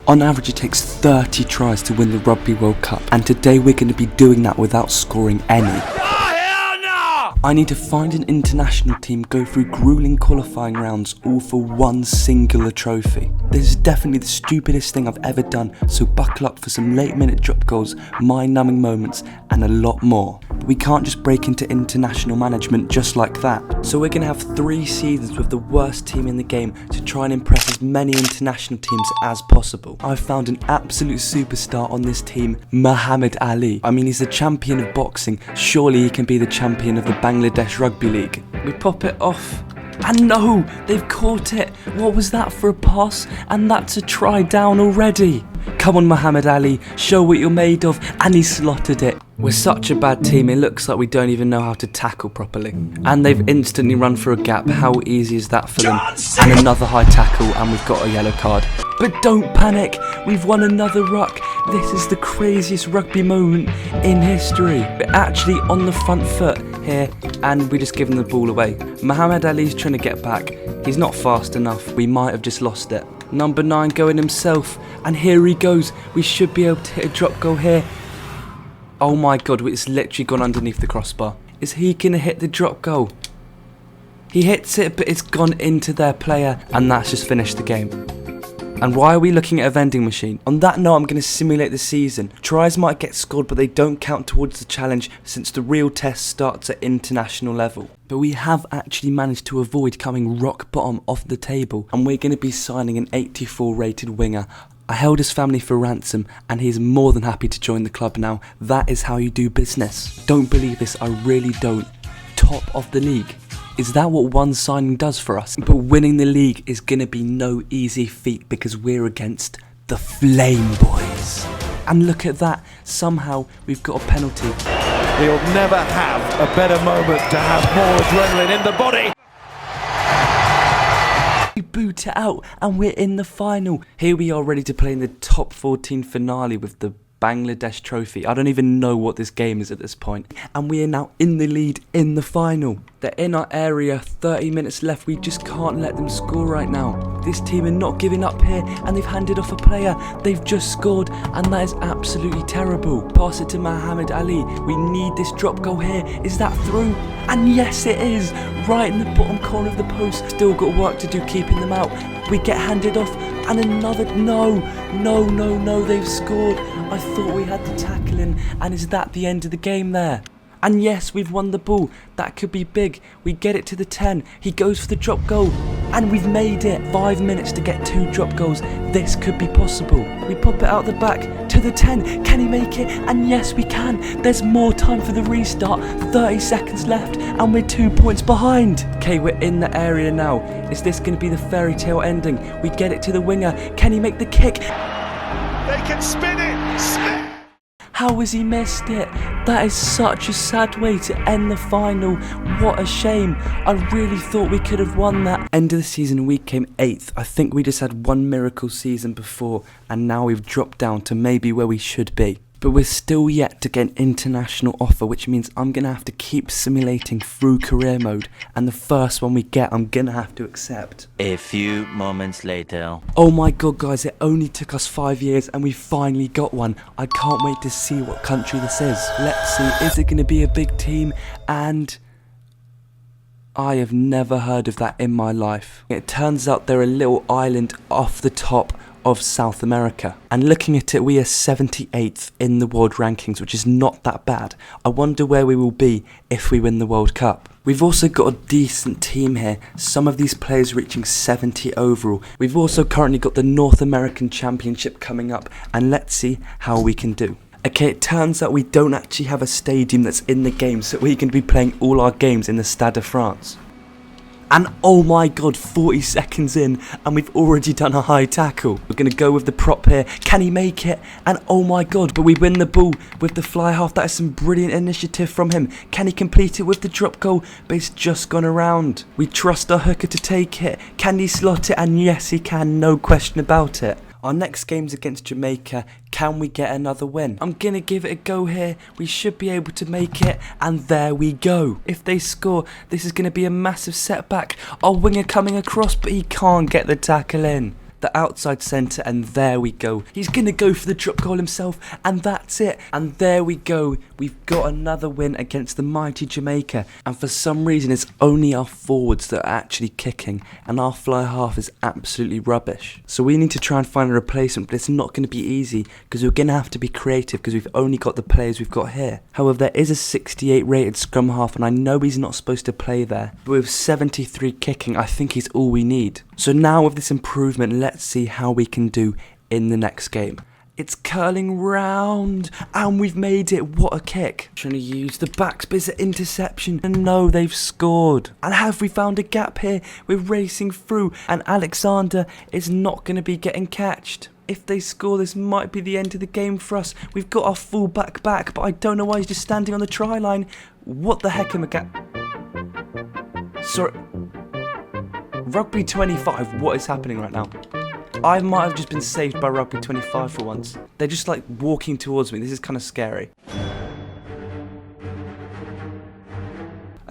On average, it takes 30 tries to win the Rugby World Cup, and today we're going to be doing that without scoring any. I need to find an international team, go through grueling qualifying rounds, all for one singular trophy. This is definitely the stupidest thing I've ever done, so buckle up for some late minute drop goals, mind-numbing moments, and a lot more. But we can't just break into international management just like that. So we're going to have 3 seasons with the worst team in the game to try and impress as many international teams as possible. I've found an absolute superstar on this team, Muhammad Ali. I mean, he's the champion of boxing, surely he can be the champion of the Bangladesh Rugby League. We pop it off. And no, they've caught it. What was that for a pass? And that's a try down already. Come on, Muhammad Ali, show what you're made of. And he slotted it. We're such a bad team, it looks like we don't even know how to tackle properly. And they've instantly run through a gap. How easy is that for them? And another high tackle, and we've got a yellow card. But don't panic, we've won another ruck. This is the craziest rugby moment in history. We're actually on the front foot here, and we just give them the ball away. Muhammad Ali's trying to get back. He's not fast enough. We might have just lost it. Number 9 going himself, and here he goes. We should be able to hit a drop goal here. Oh my god, it's literally gone underneath the crossbar. Is he going to hit the drop goal? He hits it, but it's gone into their player, and that's just finished the game. And why are we looking at a vending machine? On that note, I'm going to simulate the season. Tries might get scored, but they don't count towards the challenge since the real test starts at international level. But we have actually managed to avoid coming rock bottom off the table, and we're going to be signing an 84 rated winger. I held his family for ransom, and he's more than happy to join the club now. That is how you do business. Don't believe this, I really don't. Top of the league. Is that what one signing does for us? But winning the league is going to be no easy feat because we're against the Flame Boys. And look at that, somehow we've got a penalty. He'll never have a better moment to have more adrenaline in the body. We boot it out and we're in the final. Here we are ready to play in the top 14 finale with the Bangladesh trophy. I don't even know what this game is at this point. And we are now in the lead in the final. They're in our area, 30 minutes left. We just can't let them score right now. This team are not giving up here, and they've handed off a player. They've just scored, and that is absolutely terrible. Pass it to Muhammad Ali. We need this drop goal here. Is that through? And yes, it is. Right in the bottom corner of the post. Still got work to do keeping them out. We get handed off, and another, no, they've scored. I thought we had the tackle in, and is that the end of the game there? And yes, we've won the ball. That could be big. We get it to the 10. He goes for the drop goal. And we've made it. 5 minutes to get 2 drop goals. This could be possible. We pop it out the back to the 10. Can he make it? And yes, we can. There's more time for the restart. 30 seconds left. And we're 2 points behind. Okay, we're in the area now. Is this going to be the fairy tale ending? We get it to the winger. Can he make the kick? They can spin it. Spin. How has he missed it? That is such a sad way to end the final. What a shame. I really thought we could have won that. End of the season, we came 8th. I think we just had one miracle season before, and now we've dropped down to maybe where we should be. But we're still yet to get an international offer, which means I'm going to have to keep simulating through career mode, and the first one we get I'm going to have to accept. A few moments later. Oh my god guys, it only took us 5 years and we finally got one. I can't wait to see what country this is. Let's see, is it going to be a big team? And I have never heard of that in my life. It turns out they're a little island off the top of South America, and looking at it, we are 78th in the world rankings, which is not that bad. I wonder where we will be if we win the World Cup. We've also got a decent team here, some of these players reaching 70 overall. We've also currently got the North American Championship coming up, and let's see how we can do. Okay, it turns out we don't actually have a stadium that's in the game, so we can be playing all our games in the Stade de France. And oh my god, 40 seconds in and we've already done a high tackle. We're going to go with the prop here. Can he make it? And oh my god, but we win the ball with the fly half. That is some brilliant initiative from him. Can he complete it with the drop goal? But it's just gone around. We trust our hooker to take it. Can he slot it? And yes, he can. No question about it. Our next game's against Jamaica. Can we get another win? I'm going to give it a go here. We should be able to make it. And there we go. If they score, this is going to be a massive setback. Our winger coming across, but he can't get the tackle in. the outside centre, and there we go. He's going to go for the drop goal himself, and that's it. And there we go. We've got another win against the mighty Jamaica. And for some reason, it's only our forwards that are actually kicking, and our fly half is absolutely rubbish. So we need to try and find a replacement, but it's not going to be easy because we're going to have to be creative because we've only got the players we've got here. However, there is a 68 rated scrum half, and I know he's not supposed to play there, but with 73 kicking, I think he's all we need. So now with this improvement, let's see how we can do in the next game. It's curling round, and we've made it. What a kick. Trying to use the backspin interception, and no, they've scored. And have we found a gap here? We're racing through, and Alexander is not going to be getting catched. If they score, this might be the end of the game for us. We've got our fullback back, but I don't know why he's just standing on the try line. What the heck am I Sorry. Rugby 25, what is happening right now? I might have just been saved by Rugby 25 for once. They're just like walking towards me. This is kind of scary.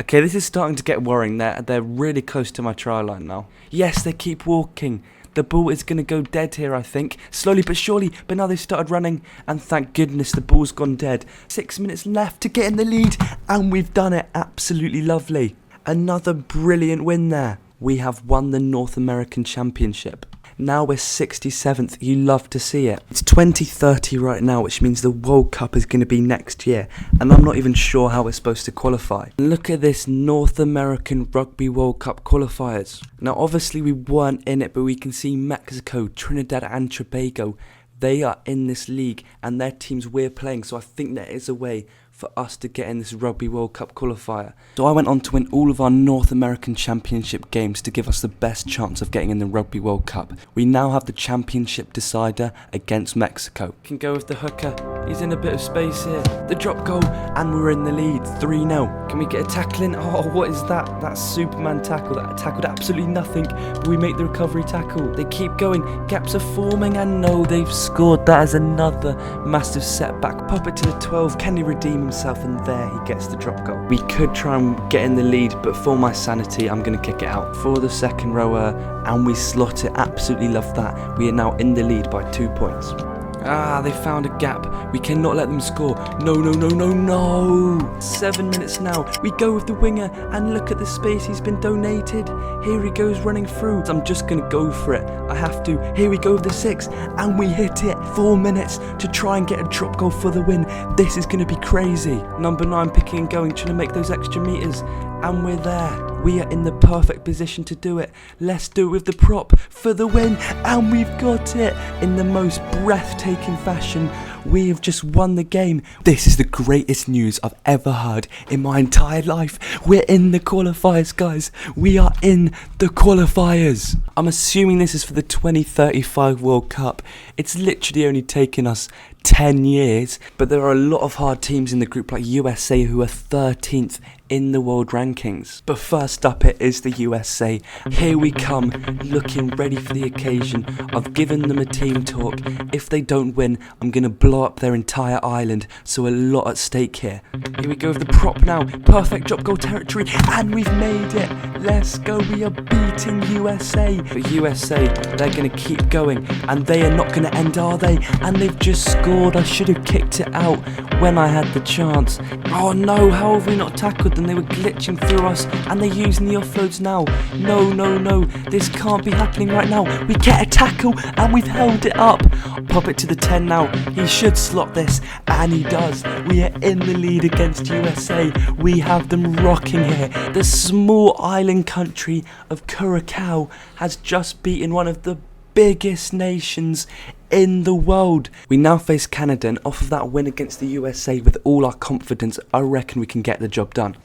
Okay, this is starting to get worrying. They're really close to my try line now. Yes, they keep walking. The ball is going to go dead here, I think. Slowly but surely, but now they've started running. And thank goodness the ball's gone dead. 6 minutes left to get in the lead. And we've done it. Absolutely lovely. Another brilliant win there. We have won the North American Championship. Now we're 67th, you love to see it. It's 2030 right now, which means the World Cup is going to be next year. And I'm not even sure how we're supposed to qualify. Look at this North American Rugby World Cup qualifiers. Now obviously we weren't in it, but we can see Mexico, Trinidad and Tobago. They are in this league and their teams we're playing. So I think there is a way for us to get in this Rugby World Cup qualifier. So I went on to win all of our North American Championship games to give us the best chance of getting in the Rugby World Cup. We now have the championship decider against Mexico. Can go with the hooker. He's in a bit of space here. The drop goal, and we're in the lead, 3-0. Can we get a tackle in? Oh, what is that? That's Superman tackle. That tackled absolutely nothing, but we make the recovery tackle. They keep going. Gaps are forming, and no, they've scored. That is another massive setback. Pop it to the 12. Can he redeem himself? And there he gets the drop goal. We could try and get in the lead, but for my sanity, I'm going to kick it out for the second rower, and we slot it. Absolutely love that. We are now in the lead by 2 points. Ah, they found a gap. We cannot let them score. No, no, no, no, no. 7 minutes now. We go with the winger, and look at the space he's been donated. Here he goes running through. I'm just going to go for it. I have to. Here we go with the 6, and we hit it. 4 minutes to try and get a drop goal for the win. This is going to be crazy. Number 9 picking and going, trying to make those extra meters. And we're there. We are in the perfect position to do it. Let's do it with the prop for the win. And we've got it in the most breathtaking fashion. We have just won the game. This is the greatest news I've ever heard in my entire life. We're in the qualifiers, guys. We are in the qualifiers. I'm assuming this is for the 2035 World Cup. It's literally only taken us 10 years, but there are a lot of hard teams in the group like USA who are 13th in the world rankings. But first up it is the USA. Here we come, looking ready for the occasion. I've given them a team talk. If they don't win, I'm going to blow up their entire island, so a lot at stake here. Here we go with the prop now. Perfect drop goal territory, and we've made it. Let's go, we are beating USA. But USA, they're going to keep going, and they are not going to end, are they? And they've just scored. I should have kicked it out when I had the chance. Oh no, how have we not tackled them? They were glitching through us, and they're using the offloads now. No, no, no, this can't be happening right now. We get a tackle, and we've held it up. Pop it to the 10 now. He should slot this, and he does. We are in the lead against USA. We have them rocking here. The small island country of Curacao has just beaten one of the biggest nations in the world. We now face Canada, and off of that win against the USA with all our confidence, I reckon we can get the job done.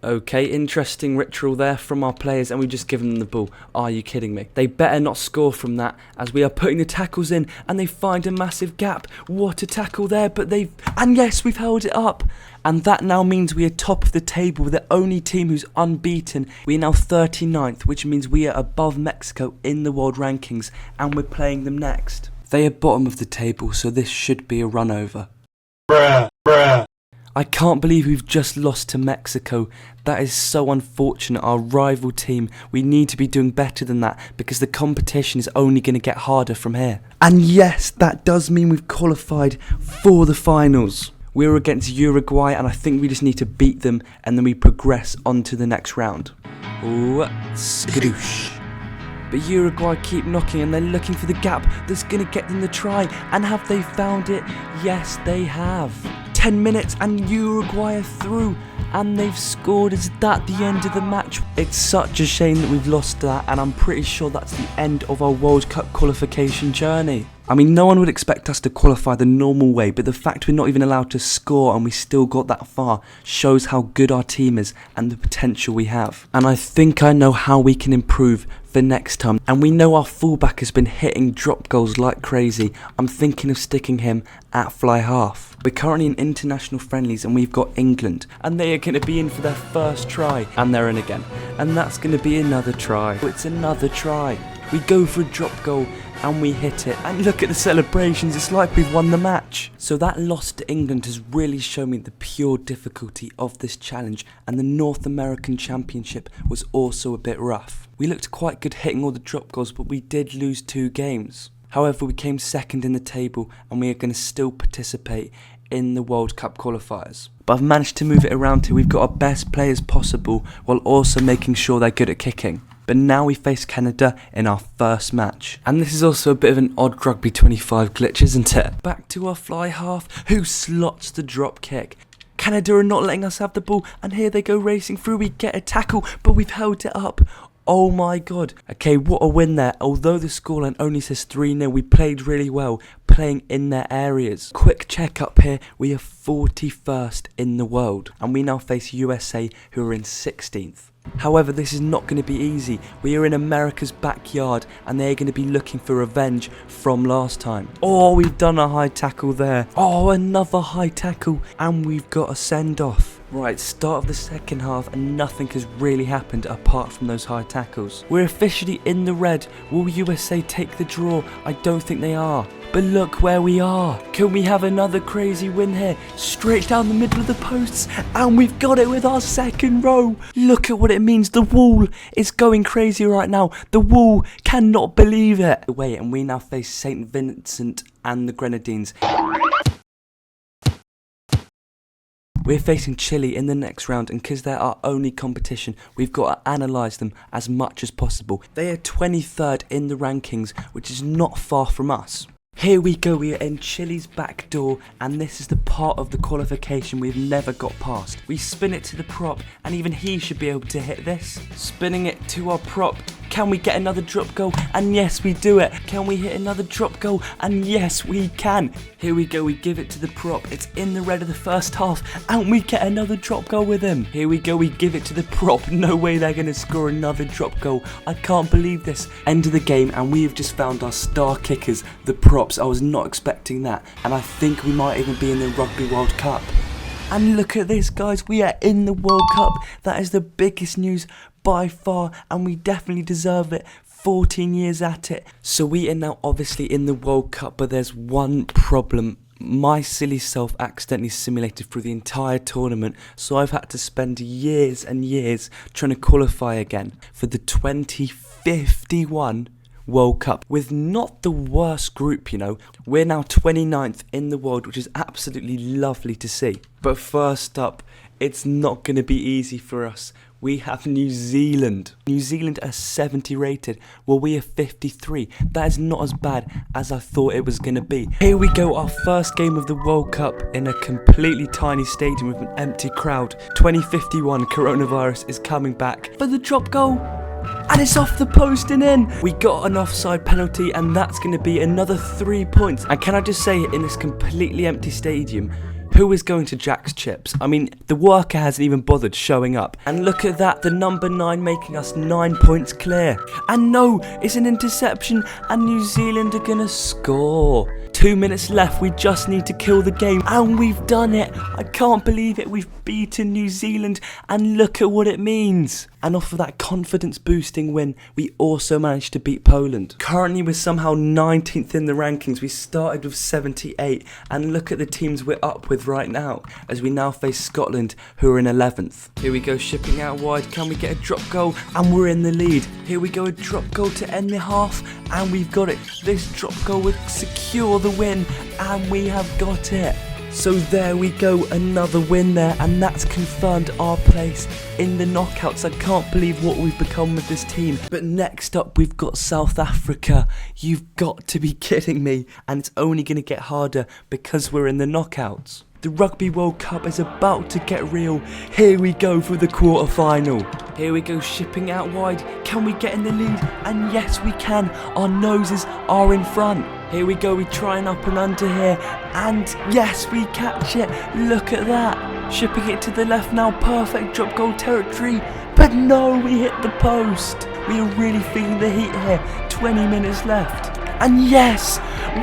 Okay, interesting ritual there from our players, and we've just given them the ball. Are you kidding me? They better not score from that, as we are putting the tackles in, and they find a massive gap. What a tackle there, and yes, we've held it up. And that now means we are top of the table. We're the only team who's unbeaten. We are now 39th, which means we are above Mexico in the world rankings, and we're playing them next. They are bottom of the table, so this should be a run over. Bruh. I can't believe we've just lost to Mexico. That is so unfortunate. Our rival team. We need to be doing better than that because the competition is only going to get harder from here. And yes, that does mean we've qualified for the finals. We're against Uruguay and I think we just need to beat them and then we progress on to the next round. Ooh, skadoosh. But Uruguay keep knocking and they're looking for the gap that's going to get them the try. And have they found it? Yes, they have. 10 minutes and Uruguay are through. And they've scored. Is that the end of the match? It's such a shame that we've lost that, and I'm pretty sure that's the end of our World Cup qualification journey. I mean, no one would expect us to qualify the normal way, but the fact we're not even allowed to score and we still got that far shows how good our team is and the potential we have. And I think I know how we can improve for next time. And we know our fullback has been hitting drop goals like crazy. I'm thinking of sticking him at fly half. We're currently in international friendlies and we've got England. And they are going to be in for their first try. And they're in again. And that's going to be another try. It's another try. We go for a drop goal and we hit it. And look at the celebrations, it's like we've won the match. So that loss to England has really shown me the pure difficulty of this challenge, and the North American Championship was also a bit rough. We looked quite good hitting all the drop goals, but we did lose 2 games. However, we came second in the table and we are going to still participate in the World Cup qualifiers. But I've managed to move it around to we've got our best players possible while also making sure they're good at kicking. But now we face Canada in our first match. And this is also a bit of an odd Rugby 25 glitch, isn't it? Back to our fly half, who slots the drop kick. Canada are not letting us have the ball, and here they go racing through. We get a tackle, but we've held it up. Oh my god. Okay, what a win there. Although the scoreline only says 3-0, we played really well, playing in their areas. Quick check up here, we are 41st in the world, and we now face USA, who are in 16th. However, this is not going to be easy. We are in America's backyard and they're going to be looking for revenge from last time. Oh, we've done a high tackle there. Oh, another high tackle, and we've got a send-off. Right, start of the second half and nothing has really happened apart from those high tackles. We're officially in the red. Will USA take the draw? I don't think they are. But look where we are. Can we have another crazy win here? Straight down the middle of the posts. And we've got it with our second row. Look at what it means. The wall is going crazy right now. The wall cannot believe it. Wait, and we now face St. Vincent and the Grenadines. We're facing Chile in the next round, and because they're our only competition, we've got to analyse them as much as possible. They are 23rd in the rankings, which is not far from us. Here we go, we are in Chile's back door, and this is the part of the qualification we've never got past. We spin it to the prop, and even he should be able to hit this. Spinning it to our prop. Can we get another drop goal? And yes, we do it. Can we hit another drop goal? And yes, we can. Here we go, we give it to the prop. It's in the red of the first half, and we get another drop goal with him. Here we go, we give it to the prop. No way they're going to score another drop goal. I can't believe this. End of the game, and we have just found our star kickers, the props. I was not expecting that, and I think we might even be in the Rugby World Cup. And look at this, guys, we are in the World Cup. That is the biggest news by far, and we definitely deserve it. 14 years at it. So we are now obviously in the World Cup, but there's one problem. My silly self accidentally simulated through the entire tournament, so I've had to spend years and years trying to qualify again for the 2051 World Cup, with not the worst group, you know. We're now 29th in the world, which is absolutely lovely to see. But first up, it's not going to be easy for us. We have New Zealand. New Zealand are 70 rated, while we are 53. That is not as bad as I thought it was going to be. Here we go, our first game of the World Cup in a completely tiny stadium with an empty crowd. 2051 coronavirus is coming back for the drop goal. And it's off the post and in. We got an offside penalty, and that's going to be another 3 points. And can I just say, in this completely empty stadium, who is going to Jack's Chips? I mean, the worker hasn't even bothered showing up. And look at that, the number 9 making us 9 points clear. And no, it's an interception, and New Zealand are going to score. 2 minutes left, we just need to kill the game, and we've done it. I can't believe it, we've beaten New Zealand, and look at what it means. And off of that confidence boosting win, we also managed to beat Poland. Currently we're somehow 19th in the rankings. We started with 78, and look at the teams we're up with right now, as we now face Scotland, who are in 11th. Here we go, shipping out wide, can we get a drop goal? And we're in the lead. Here we go, a drop goal to end the half, and we've got it. This drop goal would secure the win, and we have got it. So there we go, another win there, and that's confirmed our place in the knockouts. I can't believe what we've become with this team. But next up we've got South Africa. You've got to be kidding me, and it's only going to get harder because we're in the knockouts. The Rugby World Cup is about to get real. Here we go for the quarter-final. Here we go, shipping out wide. Can we get in the lead? And yes, we can. Our noses are in front. Here we go, we try and up and under here. And yes, we catch it. Look at that. Shipping it to the left now. Perfect drop goal territory. But no, we hit the post. We are really feeling the heat here. 20 minutes left. And yes,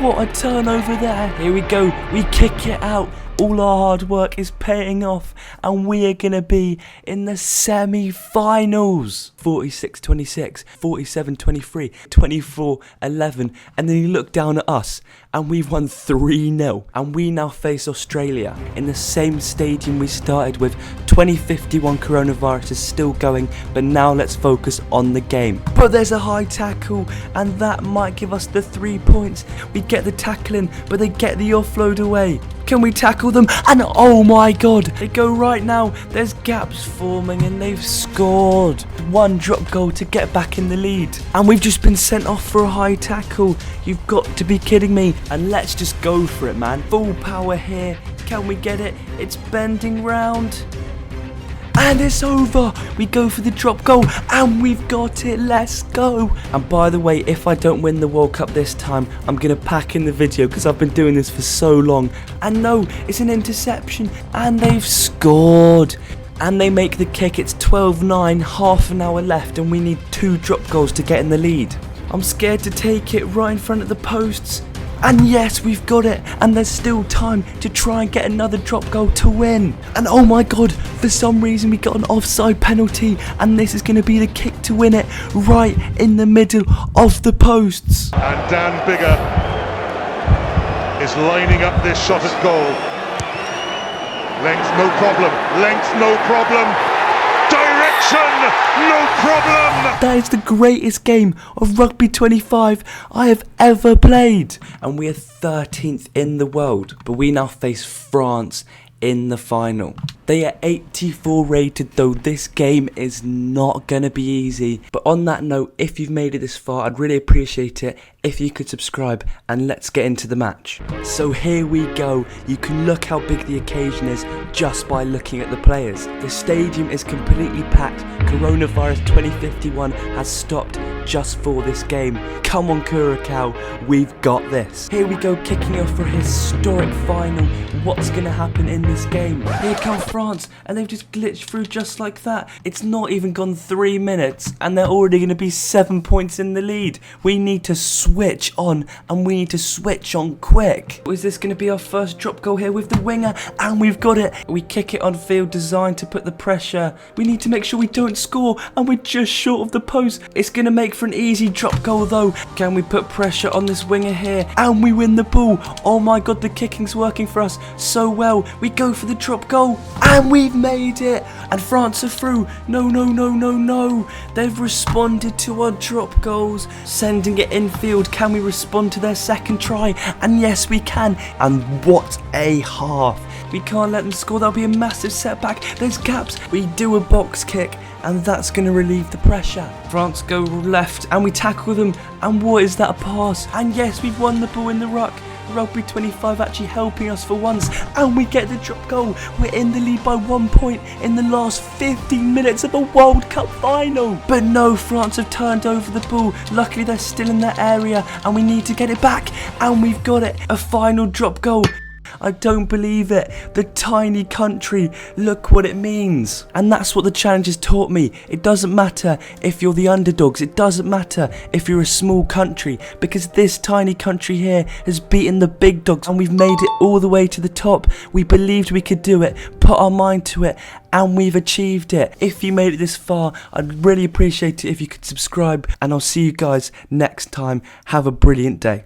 what a turnover there. Here we go, we kick it out. All our hard work is paying off, and we are going to be in the semi-finals. 46-26, 47-23, 24-11, and then you look down at us, and we've won 3-0. And we now face Australia in the same stadium we started with. 2051 coronavirus is still going, but now let's focus on the game. But there's a high tackle, and that might give us the 3 points. We get the tackle in, but they get the offload away. Can we tackle them? And oh my god, they go right now. There's gaps forming and they've scored. One drop goal to get back in the lead. And we've just been sent off for a high tackle. You've got to be kidding me. And let's just go for it, man. Full power here. Can we get it? It's bending round. And it's over. We go for the drop goal, and we've got it. Let's go. And by the way, if I don't win the World Cup this time, I'm going to pack in the video because I've been doing this for so long. And no, it's an interception, and they've scored. And they make the kick. It's 12-9, half an hour left, and we need 2 drop goals to get in the lead. I'm scared to take it right in front of the posts. And yes, we've got it, and there's still time to try and get another drop goal to win. And oh my god, for some reason we got an offside penalty, and this is going to be the kick to win it, right in the middle of the posts. And Dan Bigger is lining up this shot at goal. Length, no problem. Length, no problem. Direction, no problem. That is the greatest game of Rugby 25 I have ever played. And we are 13th in the world, but we now face France in the final. They are 84 rated though. This game is not going to be easy. But on that note, if you've made it this far, I'd really appreciate it if you could subscribe, and let's get into the match. So here we go. You can look how big the occasion is just by looking at the players. The stadium is completely packed. Coronavirus 2051 has stopped just for this game. Come on Curacao, we've got this. Here we go, kicking off for a historic final. What's going to happen in this game? Here come France, and they've just glitched through just like that. It's not even gone 3 minutes, and they're already going to be 7 points in the lead. We need to switch on, and we need to switch on quick. Is this going to be our first drop goal here with the winger? And we've got it. We kick it on field, designed to put the pressure. We need to make sure we don't score, and we're just short of the post. It's going to make for an easy drop goal though. Can we put pressure on this winger here? And we win the ball. Oh my god, the kicking's working for us so well. We go for the drop goal, and we've made it. And France are through. No, no, no, no, no. They've responded to our drop goals, sending it infield. Can we respond to their second try? And yes, we can. And what a half. We can't let them score. That'll be a massive setback. There's gaps. We do a box kick, and that's going to relieve the pressure. France go left, and we tackle them. And what is that, a pass? And yes, we've won the ball in the ruck. Rugby 25 actually helping us for once, and we get the drop goal. We're in the lead by 1 point in the last 15 minutes of a World Cup final. But no, France have turned over the ball. Luckily they're still in that area, and we need to get it back, and we've got it. A final drop goal. I don't believe it. The tiny country, look what it means. And that's what the challenge has taught me. It doesn't matter if you're the underdogs. It doesn't matter if you're a small country, because this tiny country here has beaten the big dogs and we've made it all the way to the top. We believed we could do it, put our mind to it, and we've achieved it. If you made it this far, I'd really appreciate it if you could subscribe, and I'll see you guys next time. Have a brilliant day.